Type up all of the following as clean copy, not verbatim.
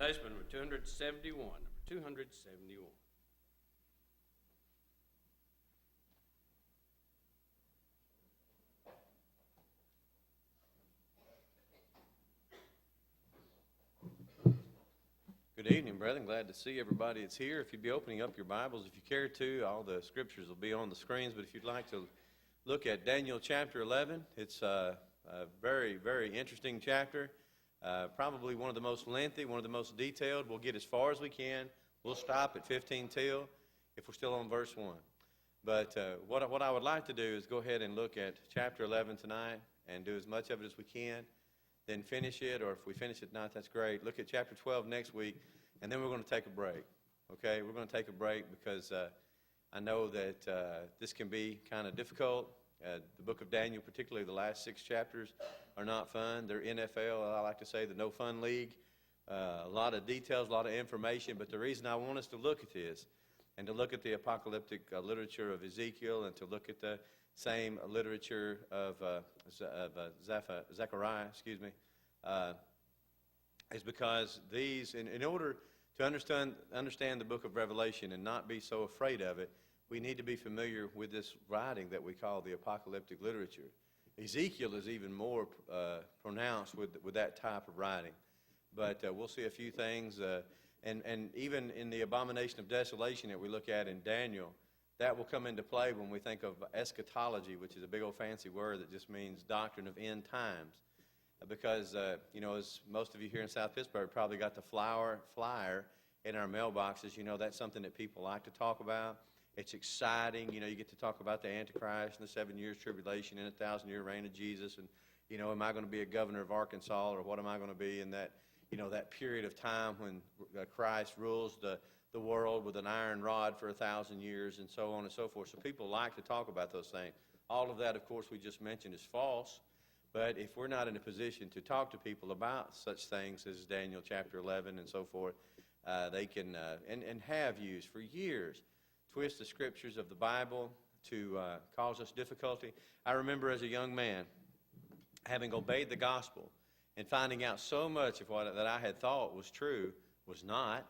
Citation number 271. Number 271. Good evening, brethren. Glad to see everybody that's here. If you'd be opening up your Bibles, if you care to, all the scriptures will be on the screens. But if you'd like to look at Daniel chapter 11, it's a very, very interesting chapter. Probably one of the most lengthy, one of the most detailed. We'll get as far as we can. We'll stop at 15 till if we're still on verse 1. But what I would like to do is go ahead and look at chapter 11 tonight and do as much of it as we can. Then finish it, or if we finish it not, that's great. Look at chapter 12 next week, and then we're going to take a break. Okay, we're going to take a break because I know that this can be kind of difficult. The book of Daniel, particularly the last 6 chapters, are not fun. They're NFL, I like to say, the no fun league. A lot of details, a lot of information, but the reason I want us to look at this and to look at the apocalyptic literature of Ezekiel and to look at the same literature of Zechariah, is because these, in order to understand the book of Revelation and not be so afraid of it, we need to be familiar with this writing that we call the apocalyptic literature. Ezekiel is even more pronounced with that type of writing. But we'll see a few things, and even in the abomination of desolation that we look at in Daniel, that will come into play when we think of eschatology, which is a big old fancy word that just means doctrine of end times. Because, as most of you here in South Pittsburgh probably got the flyer in our mailboxes, that's something that people like to talk about. It's exciting. You get to talk about the Antichrist and the 7 years tribulation and 1,000-year reign of Jesus. And, am I going to be a governor of Arkansas, or what am I going to be in that, that period of time when Christ rules the world with an iron rod for 1,000 years, and so on and so forth. So people like to talk about those things. All of that, of course, we just mentioned is false. But if we're not in a position to talk to people about such things as Daniel chapter 11 and so forth, they can, and have used for years, twist the scriptures of the Bible to cause us difficulty. I remember as a young man having obeyed the gospel and finding out so much of what that I had thought was true was not.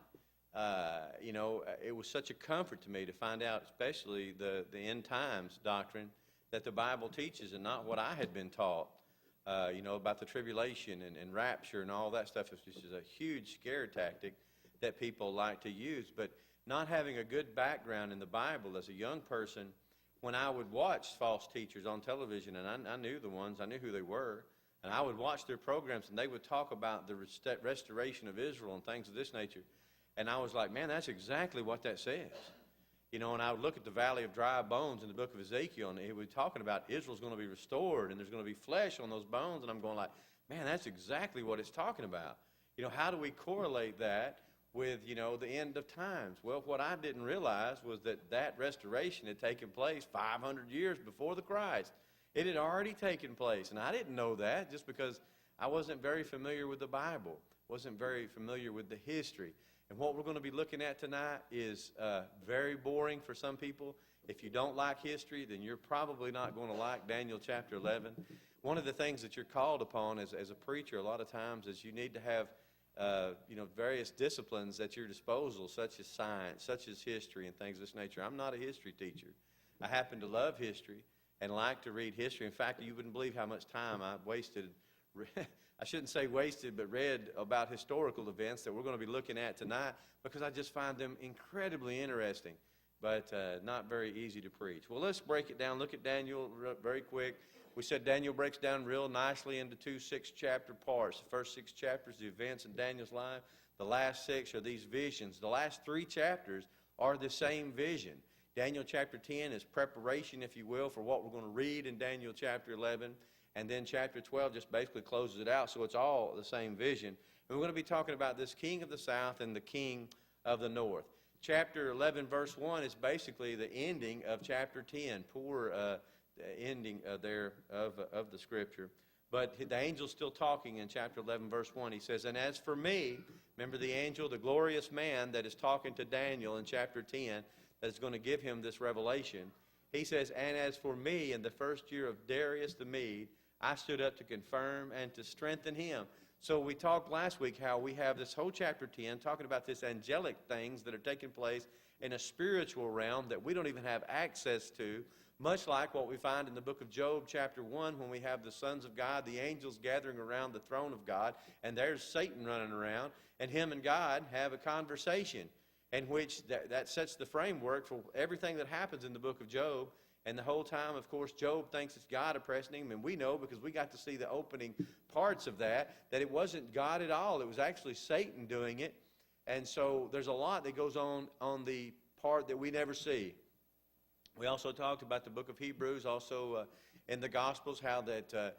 It was such a comfort to me to find out, especially the end times doctrine that the Bible teaches and not what I had been taught, about the tribulation and rapture and all that stuff. It's just a huge scare tactic that people like to use. But not having a good background in the Bible as a young person, when I would watch false teachers on television, and I knew the ones, I knew who they were, and I would watch their programs, and they would talk about the restoration of Israel and things of this nature. And I was like, man, that's exactly what that says. And I would look at the valley of dry bones in the book of Ezekiel, and he was talking about Israel's going to be restored, and there's going to be flesh on those bones. And I'm going like, man, that's exactly what it's talking about. How do we correlate that with, the end of times? Well, what I didn't realize was that restoration had taken place 500 years before the Christ. It had already taken place, and I didn't know that just because I wasn't very familiar with the Bible, wasn't very familiar with the history. And what we're going to be looking at tonight is very boring for some people. If you don't like history, then you're probably not going to like Daniel chapter 11. One of the things that you're called upon as a preacher a lot of times is you need to have various disciplines at your disposal, such as science, such as history and things of this nature. I'm not a history teacher. I happen to love history and like to read history. In fact, you wouldn't believe how much time I've wasted. I shouldn't say wasted, but read about historical events that we're going to be looking at tonight because I just find them incredibly interesting, but not very easy to preach. Well, let's break it down. Look at Daniel very quick. We said Daniel breaks down real nicely into 2 6-chapter parts. The first 6 chapters, the events in Daniel's life. The last 6 are these visions. The last 3 chapters are the same vision. Daniel chapter 10 is preparation, if you will, for what we're going to read in Daniel chapter 11. And then chapter 12 just basically closes it out, so it's all the same vision. And we're going to be talking about this king of the south and the king of the north. Chapter 11, verse 1 is basically the ending of chapter 10, poor ending there of the scripture. But the angel's still talking in chapter 11, verse 1. He says, and as for me, remember the angel, the glorious man that is talking to Daniel in chapter 10, that is going to give him this revelation. He says, and as for me, in the first year of Darius the Mede, I stood up to confirm and to strengthen him. So we talked last week how we have this whole chapter 10 talking about this angelic things that are taking place in a spiritual realm that we don't even have access to, much like what we find in the book of Job chapter 1 when we have the sons of God, the angels gathering around the throne of God, and there's Satan running around, and him and God have a conversation in which that sets the framework for everything that happens in the book of Job. And the whole time, of course, Job thinks it's God oppressing him, and we know because we got to see the opening parts of that it wasn't God at all. It was actually Satan doing it. And so there's a lot that goes on the part that we never see. We also talked about the book of Hebrews, also in the Gospels, how that,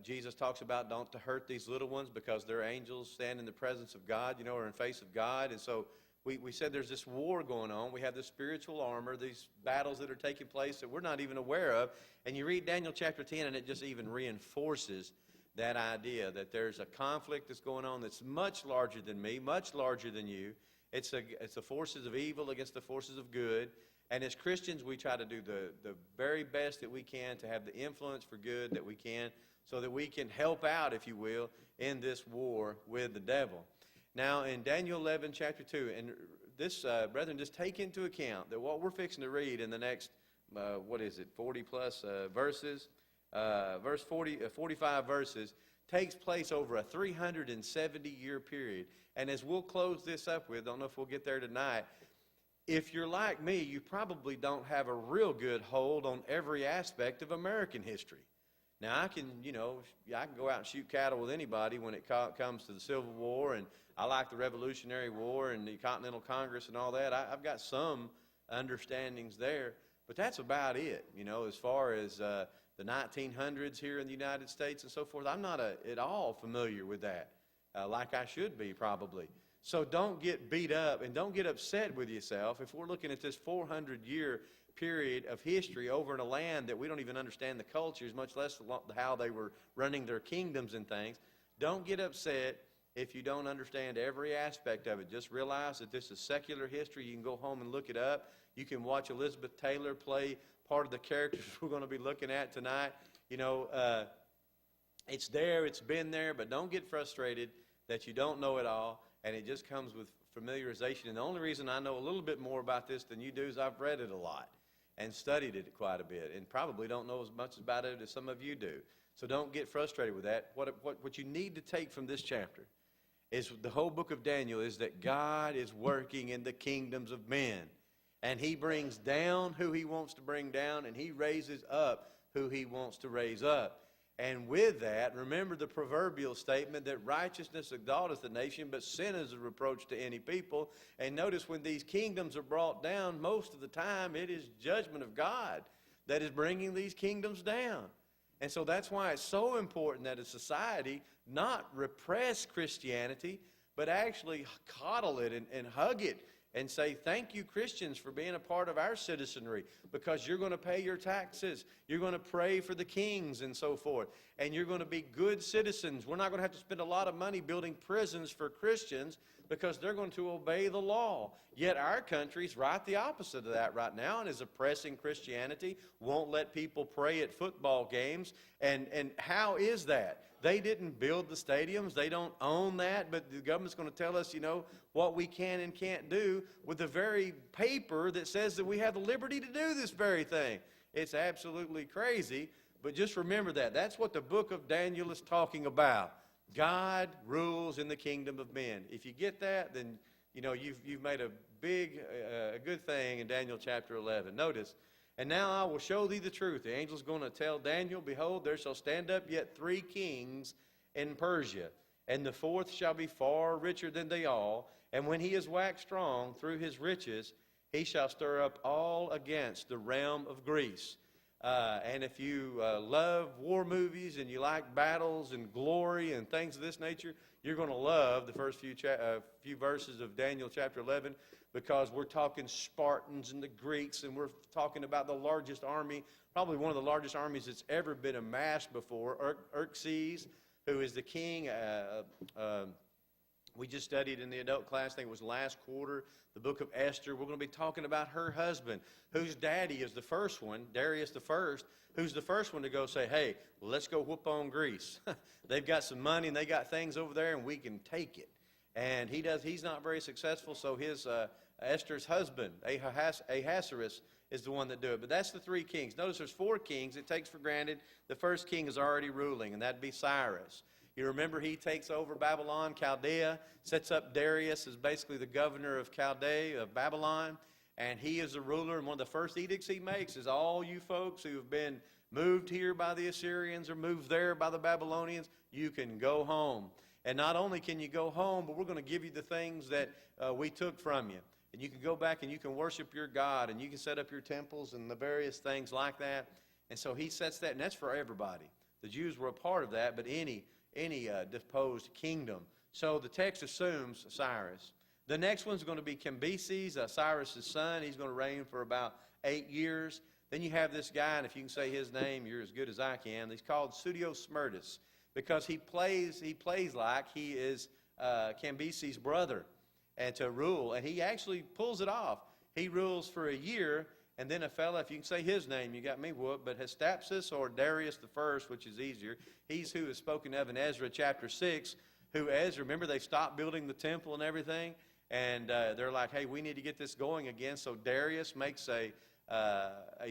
Jesus talks about don't to hurt these little ones because they're angels, stand in the presence of God, or in face of God. And so we said there's this war going on. We have this spiritual armor, these battles that are taking place that we're not even aware of. And you read Daniel chapter 10, and it just even reinforces that idea that there's a conflict that's going on that's much larger than me, much larger than you. It's the forces of evil against the forces of good. And as Christians, we try to do the very best that we can to have the influence for good that we can so that we can help out, if you will, in this war with the devil. Now, in Daniel 11, chapter 2, and this, brethren, just take into account that what we're fixing to read in the next, 40-plus verses, 45 verses, takes place over a 370-year period. And as we'll close this up with, don't know if we'll get there tonight, if you're like me, you probably don't have a real good hold on every aspect of American history. Now, I can go out and shoot cattle with anybody when it comes to the Civil War, and I like the Revolutionary War and the Continental Congress and all that. I've got some understandings there, but that's about it. As far as the 1900s here in the United States and so forth, I'm not at all familiar with that, like I should be probably. So don't get beat up and don't get upset with yourself if we're looking at this 400-year period of history over in a land that we don't even understand the cultures, much less how they were running their kingdoms and things. Don't get upset if you don't understand every aspect of it. Just realize that this is secular history. You can go home and look it up. You can watch Elizabeth Taylor play part of the characters we're going to be looking at tonight. It's there, it's been there, but don't get frustrated that you don't know it all, and it just comes with familiarization. And the only reason I know a little bit more about this than you do is I've read it a lot and studied it quite a bit, and probably don't know as much about it as some of you do. So don't get frustrated with that. What you need to take from this chapter is the whole book of Daniel is that God is working in the kingdoms of men. And he brings down who he wants to bring down, and he raises up who he wants to raise up. And with that, remember the proverbial statement that righteousness exalteth the nation, but sin is a reproach to any people. And notice when these kingdoms are brought down, most of the time it is judgment of God that is bringing these kingdoms down. And so that's why it's so important that a society not repress Christianity, but actually coddle it and hug it and say, thank you, Christians, for being a part of our citizenry, because you're going to pay your taxes, you're going to pray for the kings and so forth, and you're going to be good citizens. We're not going to have to spend a lot of money building prisons for Christians because they're going to obey the law. Yet our country's right the opposite of that right now and is oppressing Christianity, won't let people pray at football games. And how is that? They didn't build the stadiums. They don't own that, but the government's going to tell us, what we can and can't do with the very paper that says that we have the liberty to do this very thing. It's absolutely crazy, but just remember that. That's what the book of Daniel is talking about. God rules in the kingdom of men. If you get that, then, you've made a good thing in Daniel chapter 11. Notice, and now I will show thee the truth. The angel's going to tell Daniel, behold, there shall stand up yet 3 kings in Persia, and the 4th shall be far richer than they all. And when he is waxed strong through his riches, he shall stir up all against the realm of Greece. And if you love war movies and you like battles and glory and things of this nature, you're going to love the first few verses of Daniel chapter 11, because we're talking Spartans and the Greeks, and we're talking about the largest army, probably one of the largest armies that's ever been amassed before, Xerxes, who is the king We just studied in the adult class, I think it was last quarter, the book of Esther. We're going to be talking about her husband, whose daddy is the first one, Darius the first, who's the first one to go say, hey, well, let's go whoop on Greece. They've got some money and they got things over there and we can take it. And he's not very successful, so his Esther's husband, Ahasuerus, is the one that do it. But that's the three kings. Notice there's four kings. It takes for granted the first king is already ruling, and that'd be Cyrus. You remember he takes over Babylon, Chaldea, sets up Darius as basically the governor of Chaldea, of Babylon, and he is the ruler. And one of the first edicts he makes is all you folks who have been moved here by the Assyrians or moved there by the Babylonians, you can go home. And not only can you go home, but we're going to give you the things that we took from you. And you can go back and you can worship your God, and you can set up your temples and the various things like that. And so he sets that, and that's for everybody. The Jews were a part of that, but any deposed kingdom. So the text assumes Cyrus. The next one's going to be Cambyses, Cyrus' son. He's going to reign for about 8 years. Then you have this guy, and if you can say his name, you're as good as I can. He's called Pseudo-Smyrtus because he plays like he is Cambyses' brother and to rule. And he actually pulls it off. He rules for a year, and then a fella, if you can say his name, you got me whooped, but Hystapsus or Darius the First, which is easier, he's who is spoken of in Ezra chapter 6, who Ezra, remember they stopped building the temple and everything, and they're like, hey, we need to get this going again. So Darius makes a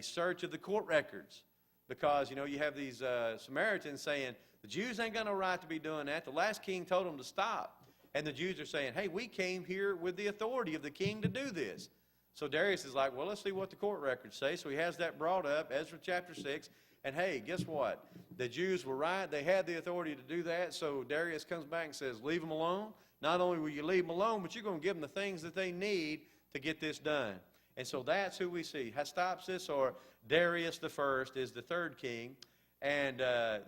search of the court records because, you know, you have these Samaritans saying, the Jews ain't got no right to be doing that. The last king told them to stop. And the Jews are saying, hey, we came here with the authority of the king to do this. So Darius is like, well, let's see what the court records say. So he has that brought up, Ezra chapter 6. And hey, guess what? The Jews were right. They had the authority to do that. So Darius comes back and says, leave them alone. Not only will you leave them alone, but you're going to give them the things that they need to get this done. And so that's who we see. Hystapsus or Darius the First is the third king. And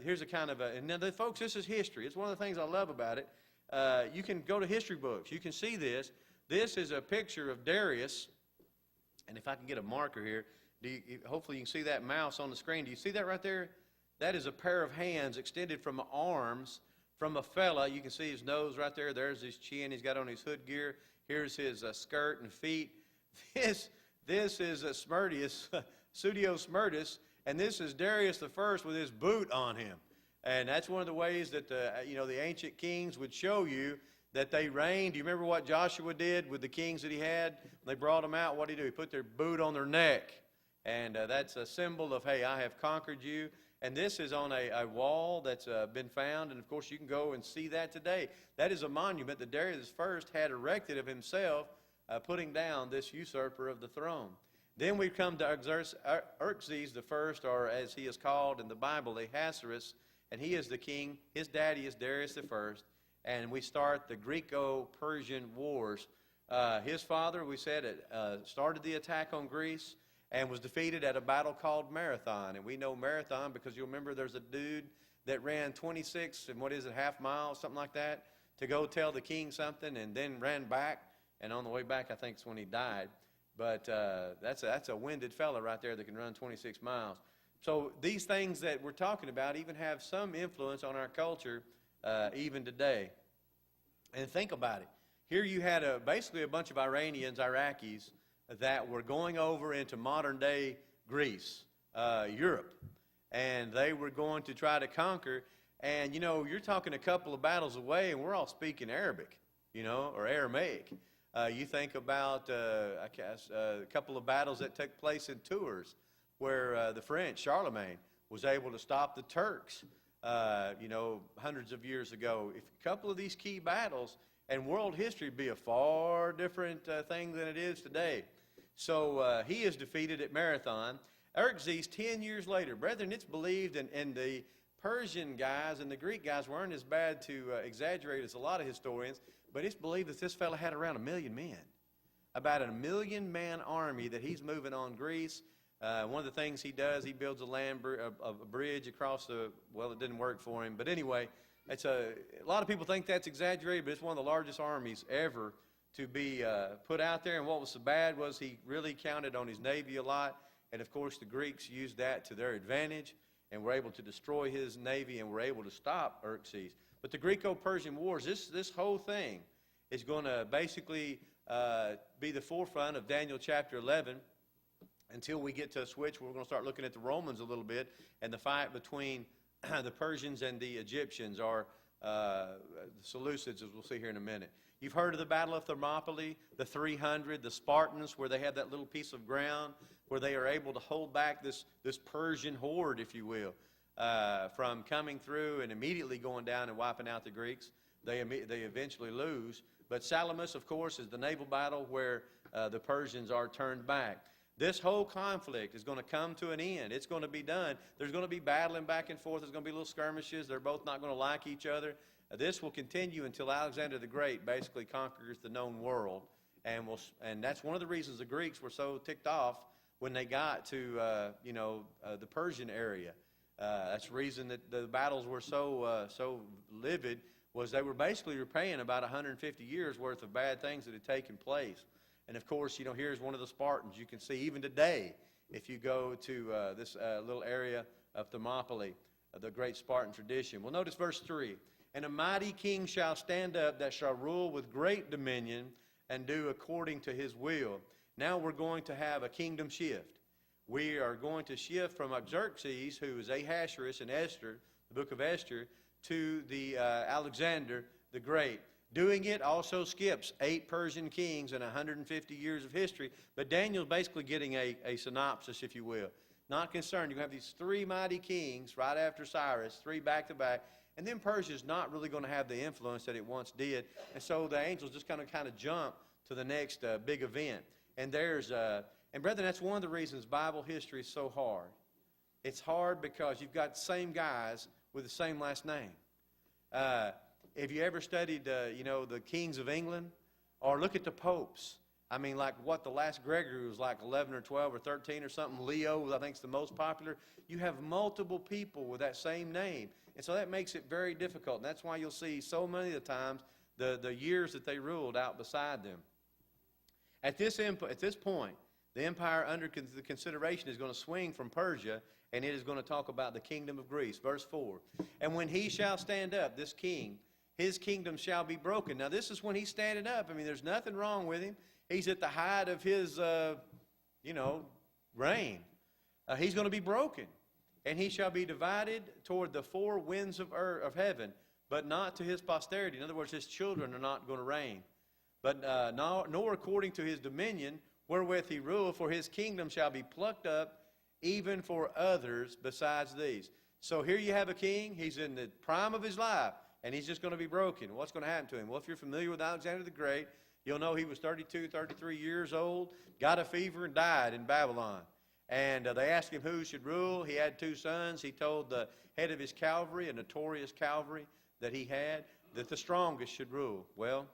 here's a kind of and now, folks, this is history. It's one of the things I love about it. You can go to history books. You can see this. This is a picture of Darius. And if I can get a marker here, hopefully you can see that mouse on the screen. Do you see that right there? That is a pair of hands extended from arms from a fella. You can see his nose right there. There's his chin. He's got on his hood gear. Here's his skirt and feet. This is Smyrtus, Pseudo-Smyrtus, and this is Darius the First with his boot on him. And that's one of the ways that the ancient kings would show you that they reigned. Do you remember what Joshua did with the kings that he had? When they brought them out, what did he do? He put their boot on their neck. And that's a symbol of, hey, I have conquered you. And this is on a wall that's been found. And, of course, you can go and see that today. That is a monument that Darius I had erected of himself, putting down this usurper of the throne. Then we come to Xerxes the First, or as he is called in the Bible, Ahasuerus. And he is the king. His daddy is Darius the First. And we start the Greco-Persian Wars. His father, we said, started the attack on Greece and was defeated at a battle called Marathon. And we know Marathon because you'll remember there's a dude that ran 26 and half miles, something like that, to go tell the king something and then ran back. And on the way back, I think it's when he died. But that's a winded fella right there that can run 26 miles. So these things that we're talking about even have some influence on our culture even today. And think about it. Here you had basically a bunch of Iraqis that were going over into modern-day Greece, Europe. And they were going to try to conquer. And, you're talking a couple of battles away, and we're all speaking Arabic, or Aramaic. You think about, a couple of battles that took place in Tours where the French, Charlemagne, was able to stop the Turks, hundreds of years ago. If a couple of these key battles, and world history would be a far different thing than it is today. So he is defeated at Marathon. Xerxes, 10 years later, brethren, it's believed, and the Persian guys and the Greek guys weren't as bad to exaggerate as a lot of historians, but it's believed that this fellow had around 1 million men. About a 1 million-man army that he's moving on Greece. One of the things he does, he builds a bridge across it didn't work for him. But anyway, a lot of people think that's exaggerated, but it's one of the largest armies ever to be put out there. And what was so bad was he really counted on his navy a lot. And, of course, the Greeks used that to their advantage and were able to destroy his navy and were able to stop Xerxes. But the Greco-Persian Wars, this whole thing is going to basically be the forefront of Daniel chapter 11 until we get to a switch where we're going to start looking at the Romans a little bit and the fight between the Persians and the Egyptians, or the Seleucids, as we'll see here in a minute. You've heard of the Battle of Thermopylae, the 300, the Spartans, where they have that little piece of ground where they are able to hold back this Persian horde, if you will, from coming through and immediately going down and wiping out the Greeks. They eventually lose. But Salamis, of course, is the naval battle where the Persians are turned back. This whole conflict is going to come to an end. It's going to be done. There's going to be battling back and forth. There's going to be little skirmishes. They're both not going to like each other. This will continue until Alexander the Great basically conquers the known world. And that's one of the reasons the Greeks were so ticked off when they got to the Persian area. That's the reason that the battles were so livid, was they were basically repaying about 150 years worth of bad things that had taken place. And of course, here's one of the Spartans. You can see even today, if you go to this little area of Thermopylae, the great Spartan tradition. Well, notice verse 3. And a mighty king shall stand up that shall rule with great dominion and do according to his will. Now we're going to have a kingdom shift. We are going to shift from Xerxes, who is Ahasuerus and Esther, the book of Esther, to the Alexander the Great. Doing it also skips 8 Persian kings and 150 years of history, but Daniel's basically getting a synopsis, if you will. Not concerned. You have these 3 mighty kings right after Cyrus, 3 back-to-back, and then Persia's not really going to have the influence that it once did, and so the angels just kind of jump to the next big event. And and brethren, that's one of the reasons Bible history is so hard. It's hard because you've got the same guys with the same last name. Have you ever studied, the kings of England? Or look at the popes. I mean, like what the last Gregory was like 11 or 12 or 13 or something. Leo, I think, is the most popular. You have multiple people with that same name. And so that makes it very difficult. And that's why you'll see so many of the times the years that they ruled out beside them. At this point, the empire under the consideration is going to swing from Persia, and it is going to talk about the kingdom of Greece. Verse 4. And when he shall stand up, this king, his kingdom shall be broken. Now, this is when he's standing up. I mean, there's nothing wrong with him. He's at the height of his, reign. He's going to be broken. And he shall be divided toward the 4 winds of heaven, but not to his posterity. In other words, his children are not going to reign. But nor according to his dominion, wherewith he ruled, for his kingdom shall be plucked up, even for others besides these. So here you have a king. He's in the prime of his life, and he's just going to be broken. What's going to happen to him? Well, if you're familiar with Alexander the Great, you'll know he was 32, 33 years old, got a fever, and died in Babylon. And they asked him who should rule. He had 2 sons. He told the head of his cavalry, a notorious cavalry that he had, that the strongest should rule. Well,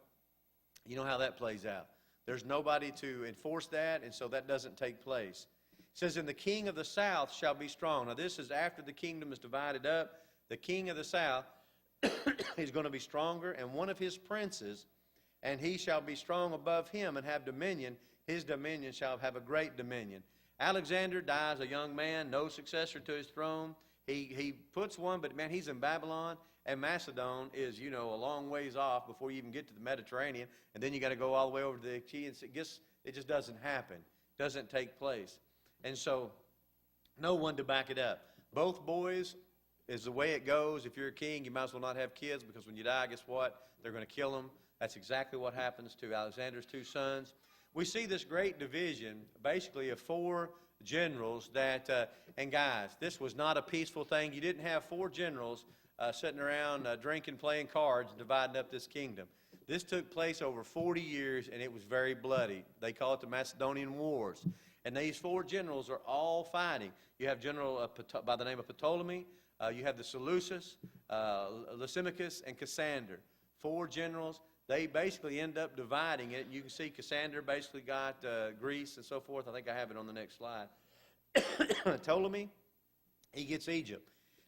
you know how that plays out. There's nobody to enforce that, and so that doesn't take place. It says, and the king of the south shall be strong. Now, this is after the kingdom is divided up. The king of the south is going to be stronger, and one of his princes, and he shall be strong above him and have dominion. His dominion shall have a great dominion. Alexander dies a young man, no successor to his throne. He puts one, but man, he's in Babylon, and Macedon is, a long ways off before you even get to the Mediterranean, and then you got to go all the way over to the Aegean. It just doesn't happen. Doesn't take place. And so, no one to back it up. Both boys is the way it goes. If you're a king, you might as well not have kids, because when you die, guess what? They're going to kill them. That's exactly what happens to Alexander's 2 sons. We see this great division, basically, of 4 generals that, and guys, this was not a peaceful thing. You didn't have 4 generals sitting around drinking, playing cards, and dividing up this kingdom. This took place over 40 years, and it was very bloody. They call it the Macedonian Wars. And these 4 generals are all fighting. You have General by the name of Ptolemy. You have the Seleucus, Lysimachus, and Cassander. 4 generals. They basically end up dividing it. You can see Cassander basically got Greece and so forth. I think I have it on the next slide. Ptolemy, he gets Egypt.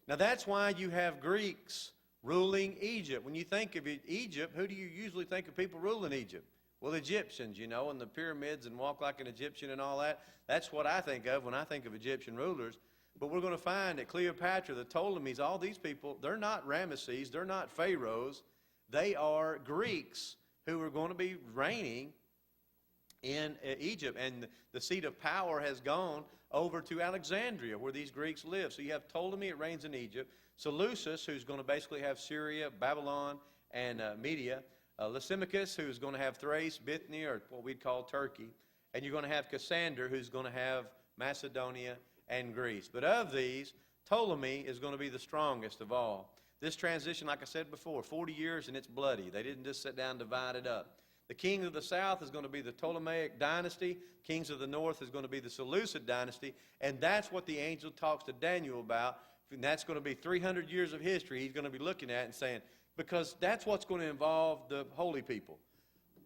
Now that's why you have Greeks ruling Egypt. When you think of Egypt, who do you usually think of people ruling Egypt? Well, Egyptians, and the pyramids and walk like an Egyptian and all that. That's what I think of when I think of Egyptian rulers. But we're going to find that Cleopatra, the Ptolemies, all these people, they're not Ramesses, they're not pharaohs. They are Greeks who are going to be reigning in Egypt. And the seat of power has gone over to Alexandria, where these Greeks live. So you have Ptolemy, it reigns in Egypt. Seleucus, who's going to basically have Syria, Babylon, and Media. Lysimachus, who's going to have Thrace, Bithynia, or what we'd call Turkey. And you're going to have Cassander, who's going to have Macedonia and Greece. But of these, Ptolemy is going to be the strongest of all. This transition, like I said before, 40 years and it's bloody. They didn't just sit down and divide it up. The king of the south is going to be the Ptolemaic dynasty. Kings of the north is going to be the Seleucid dynasty. And that's what the angel talks to Daniel about. And that's going to be 300 years of history he's going to be looking at and saying, because that's what's going to involve the holy people.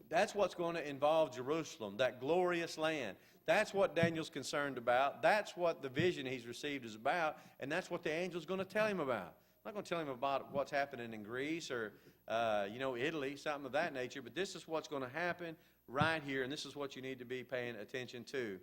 That's what's going to involve Jerusalem, that glorious land. That's what Daniel's concerned about. That's what the vision he's received is about. And that's what the angel's going to tell him about. I'm not going to tell him about what's happening in Greece or, Italy, something of that nature. But this is what's going to happen right here. And this is what you need to be paying attention to.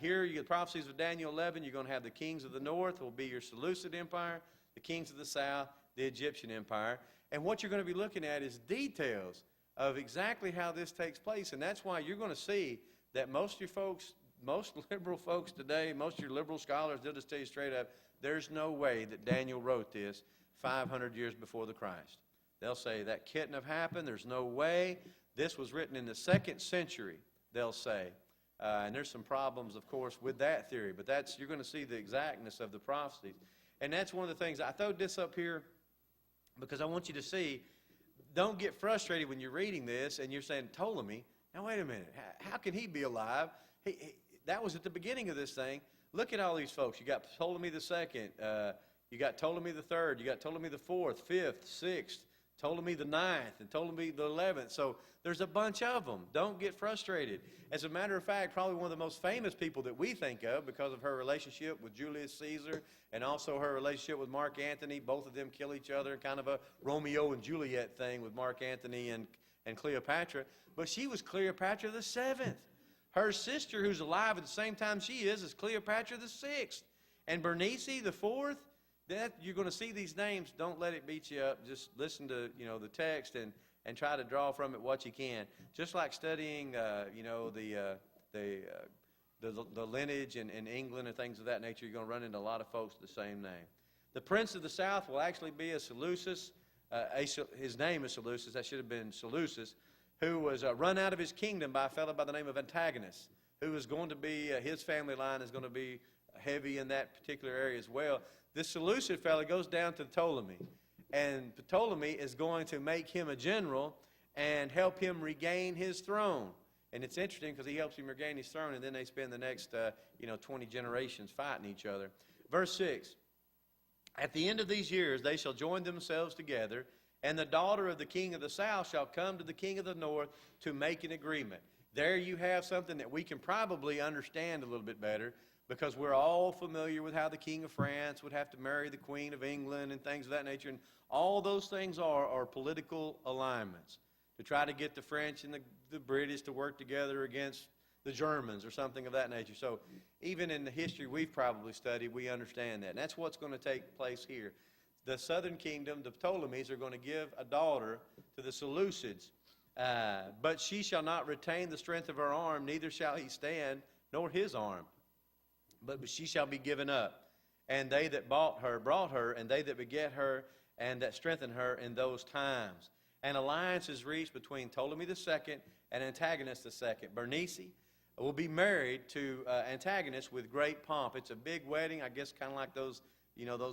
Here, you get the prophecies of Daniel 11. You're going to have the kings of the north will be your Seleucid Empire. The kings of the south, the Egyptian Empire. And what you're going to be looking at is details of exactly how this takes place. And that's why you're going to see that most of your folks, most liberal folks today, most of your liberal scholars, they'll just tell you straight up, there's no way that Daniel wrote this 500 years before the Christ. They'll say that couldn't have happened. There's no way. This was written in the 2nd century, they'll say. And there's some problems, of course, with that theory. But you're going to see the exactness of the prophecies. And that's one of the things. I throwed this up here because I want you to see, don't get frustrated when you're reading this and you're saying, Ptolemy, now wait a minute, how can he be alive? That was at the beginning of this thing. Look at all these folks. You got Ptolemy the second, you got Ptolemy the third, you got Ptolemy the fourth, fifth, sixth, Ptolemy the ninth, and Ptolemy the 11th. So there's a bunch of them. Don't get frustrated. As a matter of fact, probably one of the most famous people that we think of because of her relationship with Julius Caesar and also her relationship with Mark Antony. Both of them kill each other, kind of a Romeo and Juliet thing with Mark Antony and Cleopatra. But she was Cleopatra the 7th. Her sister, who's alive at the same time she is Cleopatra the 6th. And Bernice the 4th. You're going to see these names. Don't let it beat you up. Just listen to the text and try to draw from it what you can. Just like studying the lineage in England and things of that nature, you're going to run into a lot of folks with the same name. The prince of the south will actually be a Seleucus. His name is Seleucus. That should have been Seleucus, who was run out of his kingdom by a fellow by the name of Antagonus, who is going to be, his family line is going to be heavy in that particular area as well. This Seleucid fellow goes down to Ptolemy, and Ptolemy is going to make him a general and help him regain his throne. And it's interesting because he helps him regain his throne, and then they spend the next 20 generations fighting each other. Verse 6, at the end of these years they shall join themselves together, and the daughter of the king of the south shall come to the king of the north to make an agreement. There you have something that we can probably understand a little bit better, because we're all familiar with how the king of France would have to marry the queen of England and things of that nature. And all those things are political alignments to try to get the French and the British to work together against the Germans or something of that nature. So even in the history we've probably studied, we understand that. And that's what's going to take place here. The southern kingdom, the Ptolemies, are going to give a daughter to the Seleucids. But she shall not retain the strength of her arm, neither shall he stand, nor his arm. But she shall be given up. And they that brought her, and they that beget her, and that strengthened her in those times. An alliance is reached between Ptolemy II and Antagonus II. Bernice will be married to Antagonus with great pomp. It's a big wedding, I guess kind of like those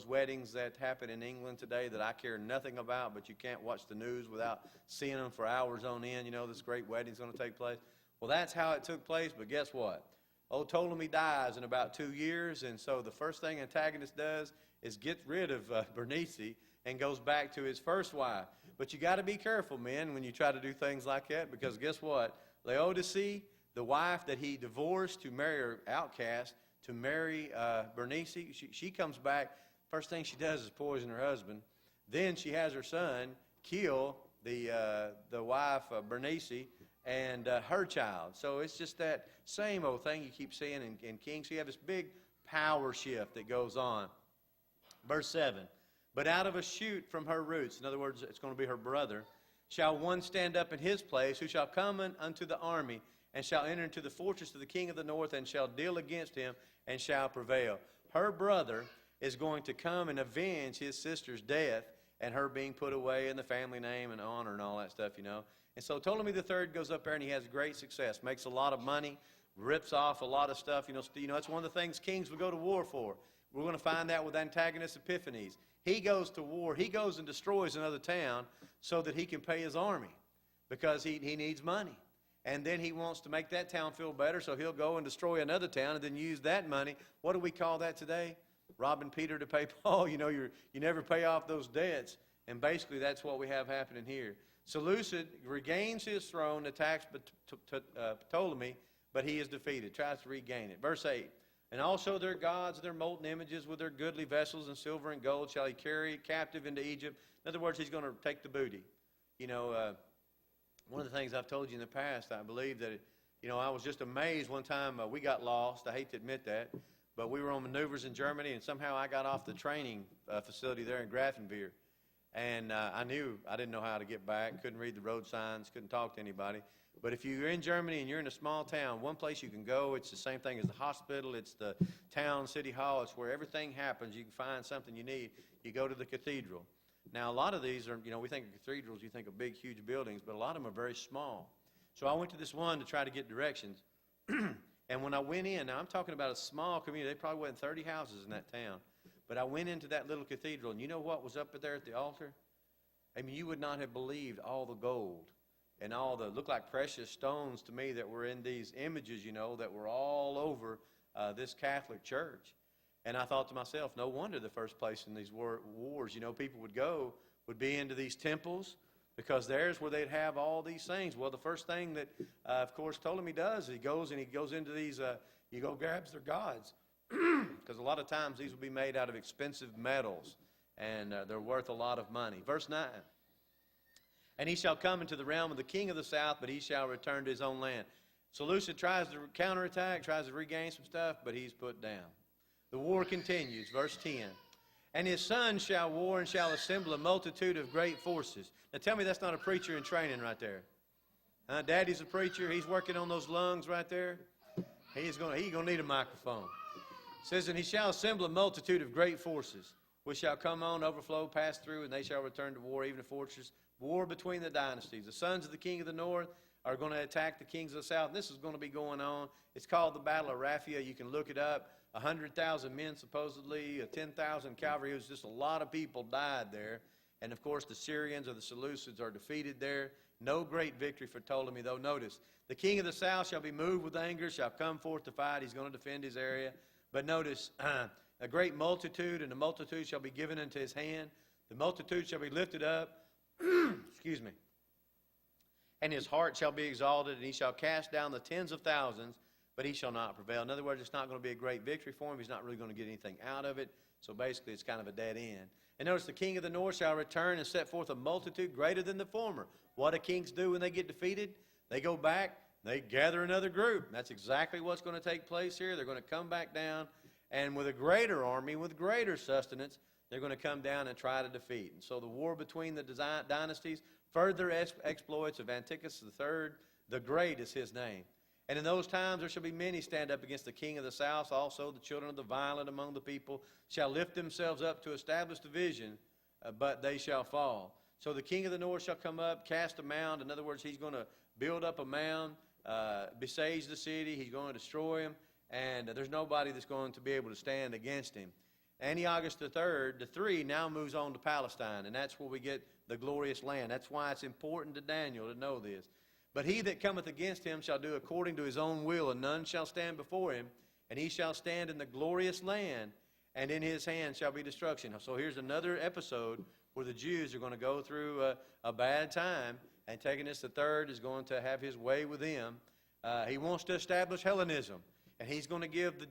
weddings that happen in England today that I care nothing about, but you can't watch the news without seeing them for hours on end. This great wedding's going to take place. Well, that's how it took place, but guess what? Old Ptolemy dies in about 2 years, and so the first thing Antagonus does is get rid of Bernice and goes back to his first wife. But you got to be careful, men, when you try to do things like that, because guess what? Laodice, the wife that he divorced to marry her outcast, to marry Bernice, she comes back. First thing she does is poison her husband. Then she has her son kill the wife, Bernice, and her child. So it's just that same old thing you keep seeing in Kings. So you have this big power shift that goes on. Verse 7, but out of a shoot from her roots, in other words, it's going to be her brother, shall one stand up in his place, who shall come unto the army, and shall enter into the fortress of the king of the north, and shall deal against him, and shall prevail. Her brother is going to come and avenge his sister's death, and her being put away in the family name and honor and all that stuff, you know. And so Ptolemy III goes up there, and he has great success, makes a lot of money, rips off a lot of stuff. You know, that's one of the things kings would go to war for. We're going to find that with Antigonus Epiphanes. He goes to war. He goes and destroys another town so that he can pay his army, because he needs money. And then he wants to make that town feel better, so he'll go and destroy another town and then use that money. What do we call that today? Robbing Peter to pay Paul. You know, you never pay off those debts. And basically that's what we have happening here. Seleucid regains his throne, attacks Ptolemy, but he is defeated, tries to regain it. Verse 8, and also their gods, their molten images with their goodly vessels and silver and gold shall he carry captive into Egypt. In other words, he's going to take the booty. You know, one of the things I've told you in the past, I believe that, I was just amazed one time we got lost. I hate to admit that, but we were on maneuvers in Germany, and somehow I got off the training facility there in Grafenwehr. And I didn't know how to get back, couldn't read the road signs, couldn't talk to anybody. But if you're in Germany and you're in a small town, one place you can go, it's the same thing as the hospital, it's the town city hall, it's where everything happens. You can find something you need. You go to the cathedral. Now, a lot of these are, we think of cathedrals, you think of big, huge buildings, but a lot of them are very small. So I went to this one to try to get directions. And when I went in, now I'm talking about a small community, there probably wasn't 30 houses in that town. But I went into that little cathedral, and you know what was up there at the altar? I mean, you would not have believed all the gold and all the, looked like precious stones to me that were in these images, that were all over this Catholic church. And I thought to myself, no wonder the first place in these wars, people would be into these temples, because there's where they'd have all these things. Well, the first thing that, of course, Ptolemy does, he goes into these, grabs their gods. Because a lot of times these will be made out of expensive metals, and they're worth a lot of money. Verse 9, and he shall come into the realm of the king of the south, but he shall return to his own land. Seleucid tries to counterattack, tries to regain some stuff, but he's put down. The war continues. Verse 10, and his son shall war and shall assemble a multitude of great forces. Now tell me that's not a preacher in training right there. Daddy's a preacher. He's working on those lungs right there. He's going to need a microphone. It says, and he shall assemble a multitude of great forces, which shall come on, overflow, pass through, and they shall return to war, even a fortress. War between the dynasties. The sons of the king of the north are going to attack the kings of the south. And this is going to be going on. It's called the Battle of Raphia. You can look it up. 100,000 men, supposedly, 10,000 cavalry. It was just a lot of people died there. And, of course, the Syrians or the Seleucids are defeated there. No great victory for Ptolemy, though. Notice, the king of the south shall be moved with anger, shall come forth to fight. He's going to defend his area. But notice, a great multitude, and the multitude shall be given into his hand. The multitude shall be lifted up, excuse me, and his heart shall be exalted, and he shall cast down the tens of thousands, but he shall not prevail. In other words, it's not going to be a great victory for him. He's not really going to get anything out of it. So basically, it's kind of a dead end. And notice, the king of the north shall return and set forth a multitude greater than the former. What do kings do when they get defeated? They go back. They gather another group. That's exactly what's going to take place here. They're going to come back down, and with a greater army, with greater sustenance, they're going to come down and try to defeat. And so the war between the dynasties, further exploits of Antiochus III, the Great is his name. And in those times there shall be many stand up against the king of the south. Also the children of the violent among the people shall lift themselves up to establish division, but they shall fall. So the king of the north shall come up, cast a mound. In other words, he's going to build up a mound, besiege the city. He's going to destroy him, and there's nobody that's going to be able to stand against him. Antiochus III, the three, now moves on to Palestine, and that's where we get the glorious land. That's why it's important to Daniel to know this. But he that cometh against him shall do according to his own will, and none shall stand before him, and he shall stand in the glorious land, and in his hand shall be destruction. So here's another episode where the Jews are going to go through a bad time. Antigonus III is going to have his way with them. He wants to establish Hellenism, and he's going to give the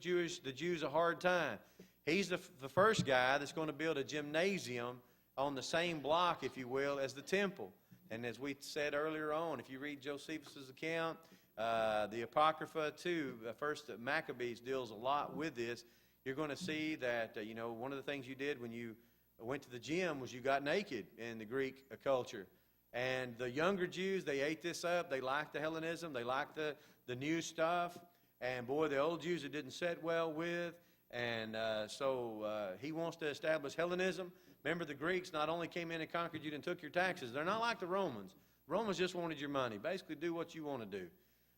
Jews a hard time. He's the first guy that's going to build a gymnasium on the same block, if you will, as the temple. And as we said earlier on, if you read Josephus' account, the Apocrypha too, First Maccabees deals a lot with this. You're going to see that, one of the things you did when you went to the gym was you got naked in the Greek culture. And the younger Jews, they ate this up. They liked the Hellenism. They liked the new stuff. And boy, the old Jews it didn't sit well with. And so he wants to establish Hellenism. Remember, the Greeks not only came in and conquered you and took your taxes. They're not like the Romans. Romans just wanted your money. Basically, do what you want to do.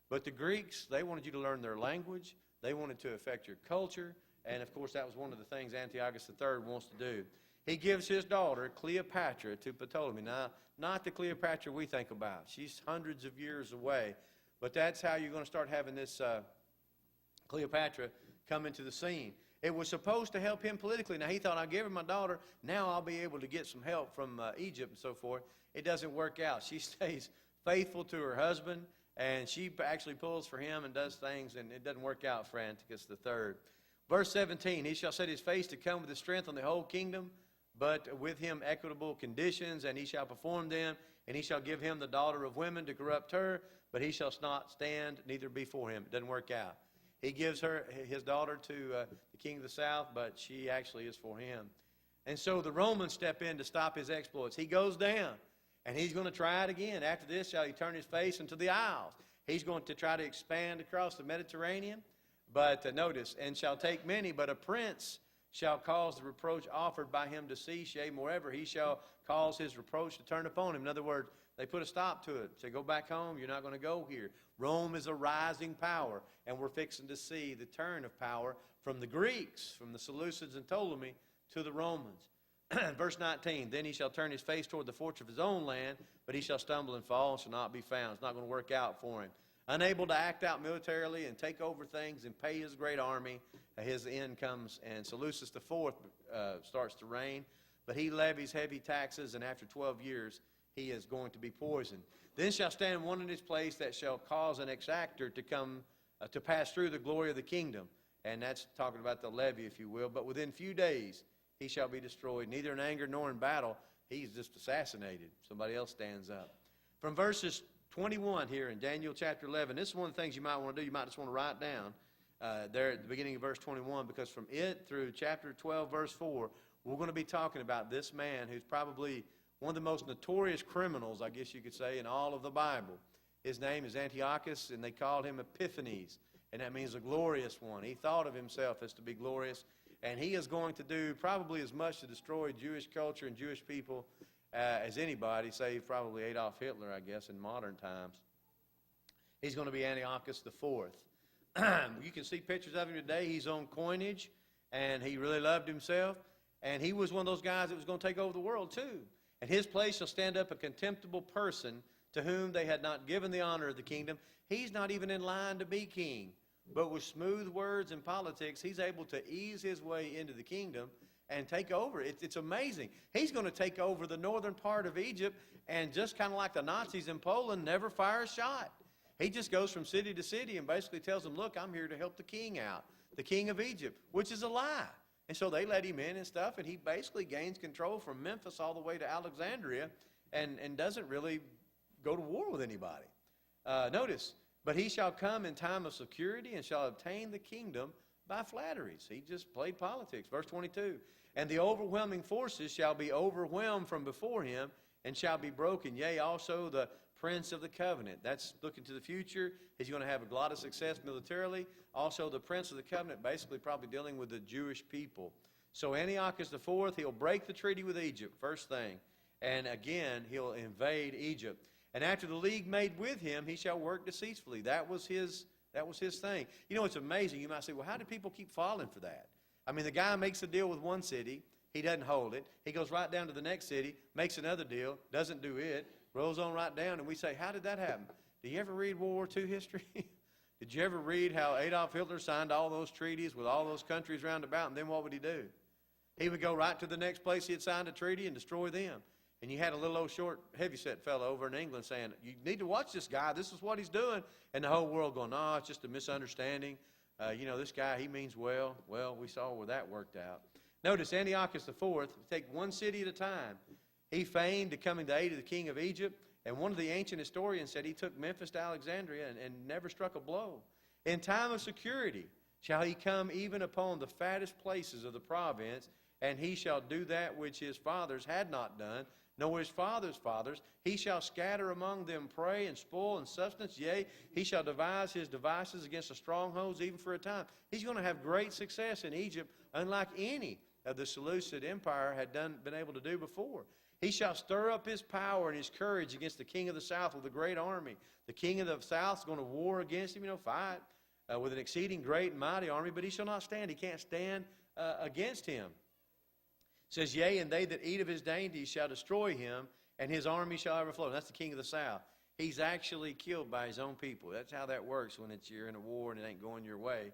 But the Greeks, they wanted you to learn their language. They wanted to affect your culture. And, of course, that was one of the things Antiochus III wants to do. He gives his daughter, Cleopatra, to Ptolemy. Now, not the Cleopatra we think about. She's hundreds of years away. But that's how you're going to start having this Cleopatra come into the scene. It was supposed to help him politically. Now, he thought, I'll give her my daughter. Now I'll be able to get some help from Egypt and so forth. It doesn't work out. She stays faithful to her husband, and she actually pulls for him and does things, and it doesn't work out for Antiochus III. Verse 17, he shall set his face to come with his strength on the whole kingdom, but with him equitable conditions, and he shall perform them, and he shall give him the daughter of women to corrupt her, but he shall not stand, neither before him. It doesn't work out. He gives her his daughter to the king of the south, but she actually is for him. And so the Romans step in to stop his exploits. He goes down, and he's going to try it again. After this shall he turn his face into the isles. He's going to try to expand across the Mediterranean. But notice, and shall take many, but a prince shall cause the reproach offered by him to cease. Yea, moreover, he shall cause his reproach to turn upon him. In other words, they put a stop to it. Say, go back home. You're not going to go here. Rome is a rising power, and we're fixing to see the turn of power from the Greeks, from the Seleucids and Ptolemy, to the Romans. Verse 19, then he shall turn his face toward the fortress of his own land, but he shall stumble and fall and shall not be found. It's not going to work out for him. Unable to act out militarily and take over things and pay his great army, his end comes, and Seleucus IV starts to reign. But he levies heavy taxes, and after 12 years, he is going to be poisoned. Then shall stand one in his place that shall cause an exactor to come to pass through the glory of the kingdom. And that's talking about the levy, if you will. But within few days he shall be destroyed, neither in anger nor in battle. He's just assassinated. Somebody else stands up. From verses 21 here in Daniel chapter 11, this is one of the things you might want to do. You might just want to write down there at the beginning of verse 21, because from it through chapter 12, verse 4, we're going to be talking about this man who's probably one of the most notorious criminals, I guess you could say, in all of the Bible. His name is Antiochus, and they called him Epiphanes, and that means a glorious one. He thought of himself as to be glorious, and he is going to do probably as much to destroy Jewish culture and Jewish people as anybody, save probably Adolf Hitler, I guess, in modern times. He's going to be Antiochus IV. You can see pictures of him today. He's on coinage, and he really loved himself. And he was one of those guys that was going to take over the world, too. In his place shall stand up a contemptible person to whom they had not given the honor of the kingdom. He's not even in line to be king. But with smooth words and politics, he's able to ease his way into the kingdom and take over. It's amazing. He's going to take over the northern part of Egypt, and just kind of like the Nazis in Poland, never fire a shot. He just goes from city to city and basically tells them, look, I'm here to help the king out, the king of Egypt, which is a lie. And so they let him in and stuff, and he basically gains control from Memphis all the way to Alexandria and doesn't really go to war with anybody. Notice, but he shall come in time of security and shall obtain the kingdom by flatteries. He just played politics. Verse 22, and the overwhelming forces shall be overwhelmed from before him and shall be broken. Yea, also the prince of the covenant. That's looking to the future. He's going to have a lot of success militarily. Also, the prince of the covenant, basically probably dealing with the Jewish people. So Antiochus IV, he'll break the treaty with Egypt, first thing. And again, he'll invade Egypt. And after the league made with him, he shall work deceitfully. That was his thing. You know, it's amazing. You might say, well, how do people keep falling for that? I mean, the guy makes a deal with one city. He doesn't hold it. He goes right down to the next city, makes another deal, doesn't do it, rolls on right down, and we say, how did that happen? Did you ever read World War II history? Did you ever read how Adolf Hitler signed all those treaties with all those countries round about, and then what would he do? He would go right to the next place he had signed a treaty and destroy them. And you had a little old short, heavyset fellow over in England saying, you need to watch this guy. This is what he's doing. And the whole world going, no, it's just a misunderstanding. This guy, he means well. Well, we saw where that worked out. Notice Antiochus IV, take one city at a time. He feigned to coming to aid of the king of Egypt. And one of the ancient historians said he took Memphis to Alexandria and never struck a blow. In time of security shall he come even upon the fattest places of the province, and he shall do that which his fathers had not done, nor his father's fathers. He shall scatter among them prey and spoil and substance. Yea, he shall devise his devices against the strongholds even for a time. He's going to have great success in Egypt, unlike any of the Seleucid Empire had been able to do before. He shall stir up his power and his courage against the king of the south with a great army. The king of the south is going to war against him, fight with an exceeding great and mighty army, but he shall not stand. He can't stand against him. It says, yea, and they that eat of his dainties shall destroy him, and his army shall overflow. That's the king of the south. He's actually killed by his own people. That's how that works when you're in a war and it ain't going your way.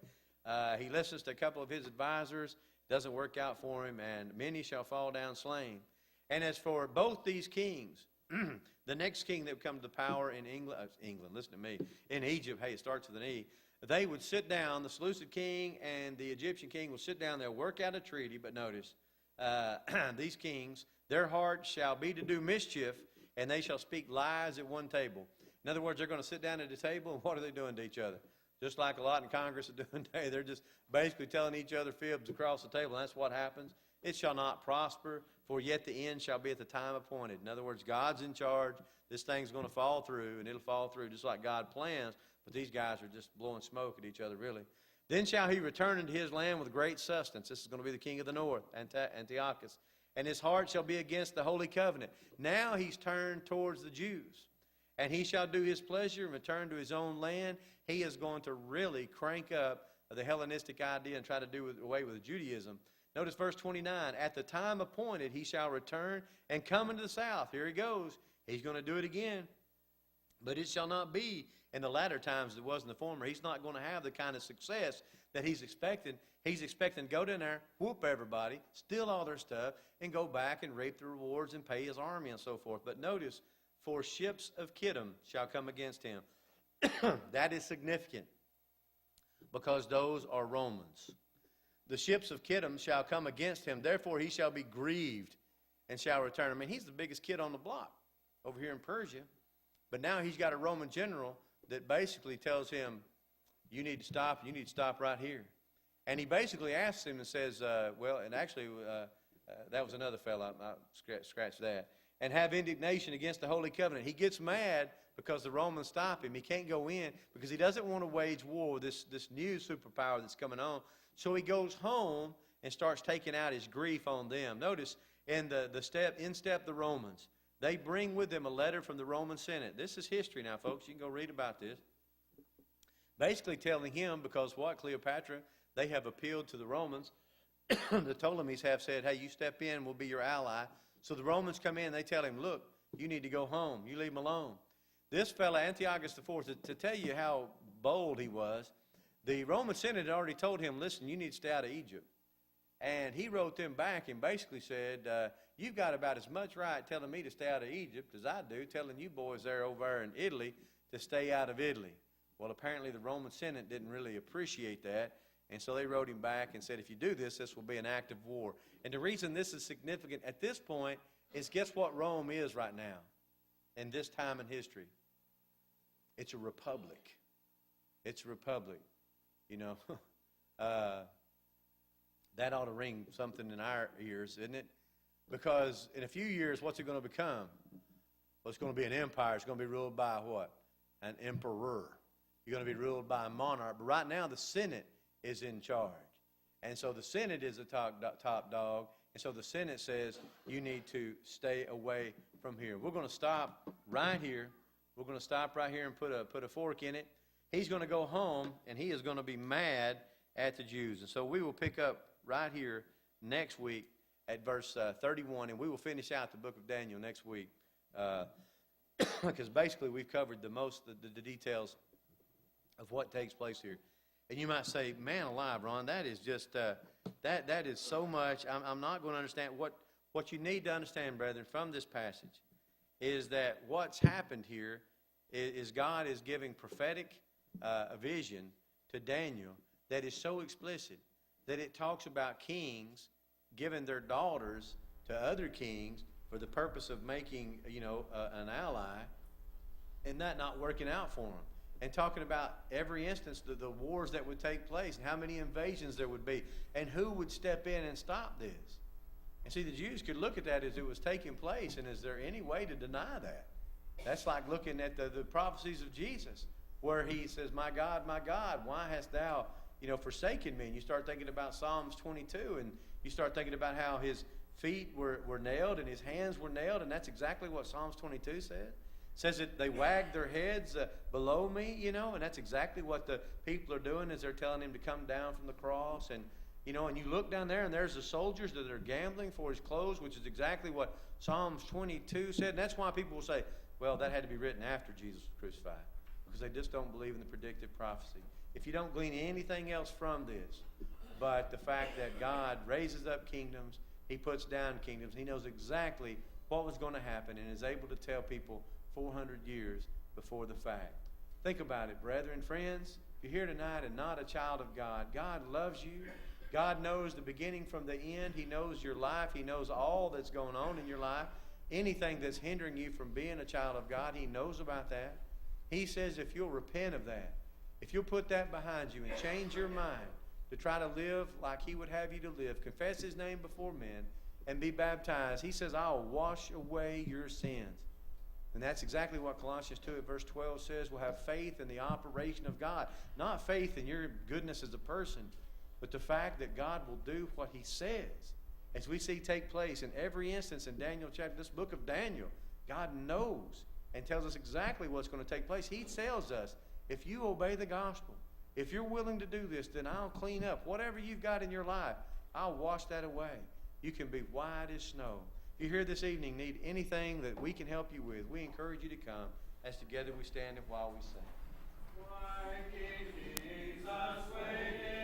He listens to a couple of his advisors. Doesn't work out for him, and many shall fall down slain. And as for both these kings, the next king that would come to the power in England, listen to me, in Egypt, hey, it starts with an E, they would sit down, the Seleucid king and the Egyptian king would sit down, they'll work out a treaty, but notice, these kings, their heart shall be to do mischief, and they shall speak lies at one table. In other words, they're going to sit down at a table, and what are they doing to each other? Just like a lot in Congress are doing today, they're just basically telling each other fibs across the table, and that's what happens. It shall not prosper, for yet the end shall be at the time appointed. In other words, God's in charge. This thing's going to fall through, and it'll fall through just like God plans, but these guys are just blowing smoke at each other, really. Then shall he return into his land with great sustenance. This is going to be the king of the north, Antiochus. And his heart shall be against the holy covenant. Now he's turned towards the Jews. And he shall do his pleasure and return to his own land. He is going to really crank up the Hellenistic idea and try to do away with Judaism. Notice verse 29. At the time appointed he shall return and come into the south. Here he goes. He's going to do it again. But it shall not be in the latter times as it was in the former. He's not going to have the kind of success that he's expecting. He's expecting to go down there, whoop everybody, steal all their stuff, and go back and reap the rewards and pay his army and so forth. But notice, for ships of Kittim shall come against him. That is significant because those are Romans. The ships of Kittim shall come against him. Therefore he shall be grieved and shall return. I mean, he's the biggest kid on the block over here in Persia. But now he's got a Roman general that basically tells him, you need to stop right here. And he basically asks him and says, that was another fellow, I scratched that. And have indignation against the Holy Covenant. He gets mad because the Romans stop him. He can't go in because he doesn't want to wage war with this new superpower that's coming on. So he goes home and starts taking out his grief on them. Notice in the Romans. They bring with them a letter from the Roman Senate. This is history now, folks. You can go read about this. Basically telling him, because what, Cleopatra, they have appealed to the Romans. The Ptolemies have said, hey, you step in, we'll be your ally. So the Romans come in, they tell him, look, you need to go home. You leave him alone. This fella, Antiochus IV, to tell you how bold he was, the Roman Senate had already told him, listen, you need to stay out of Egypt. And he wrote them back and basically said, you've got about as much right telling me to stay out of Egypt as I do telling you boys over there in Italy to stay out of Italy. Well, apparently the Roman Senate didn't really appreciate that, and so they wrote him back and said, if you do this, this will be an act of war. And the reason this is significant at this point is guess what Rome is right now in this time in history? It's a republic. It's a republic. That ought to ring something in our ears, isn't it? Because in a few years, what's it going to become? Well, it's going to be an empire. It's going to be ruled by what? An emperor. You're going to be ruled by a monarch. But right now, the Senate is in charge. And so the Senate is the top dog. And so the Senate says, you need to stay away from here. We're going to stop right here. We're going to stop right here and put a fork in it. He's going to go home, and he is going to be mad at the Jews. And so we will pick up right here next week at verse 31, and we will finish out the book of Daniel next week because basically we've covered the details of what takes place here. And you might say, man alive, Ron, that is just, that is so much. I'm not going to understand. What you need to understand, brethren, from this passage is that what's happened here is God is giving prophetic vision to Daniel that is so explicit that it talks about kings giving their daughters to other kings for the purpose of making, an ally, and that not working out for them. And talking about every instance, the wars that would take place, and how many invasions there would be, and who would step in and stop this. And see, the Jews could look at that as it was taking place, and is there any way to deny that? That's like looking at the prophecies of Jesus, where he says, my God, why hast thou, forsaken me? And you start thinking about Psalms 22, and you start thinking about how his feet were nailed and his hands were nailed, and that's exactly what Psalms 22 said. It says that they wagged their heads below me, and that's exactly what the people are doing as they're telling him to come down from the cross. And you look down there, and there's the soldiers that are gambling for his clothes, which is exactly what Psalms 22 said. And that's why people will say, well, that had to be written after Jesus was crucified, because they just don't believe in the predictive prophecy. If you don't glean anything else from this, but the fact that God raises up kingdoms, he puts down kingdoms, he knows exactly what was going to happen and is able to tell people 400 years before the fact. Think about it, brethren, friends. If you're here tonight and not a child of God, God loves you. God knows the beginning from the end. He knows your life. He knows all that's going on in your life. Anything that's hindering you from being a child of God, he knows about that. He says if you'll repent of that, if you'll put that behind you and change your mind to try to live like he would have you to live, confess his name before men, and be baptized, he says, I'll wash away your sins. And that's exactly what Colossians 2 at verse 12 says. We'll have faith in the operation of God. Not faith in your goodness as a person, but the fact that God will do what he says. As we see take place in every instance in Daniel chapter, this book of Daniel, God knows and tells us exactly what's going to take place. He tells us, if you obey the gospel, if you're willing to do this, then I'll clean up. Whatever you've got in your life, I'll wash that away. You can be white as snow. If you're here this evening, need anything that we can help you with, we encourage you to come as together we stand and while we sing. Why, King Jesus, waiting.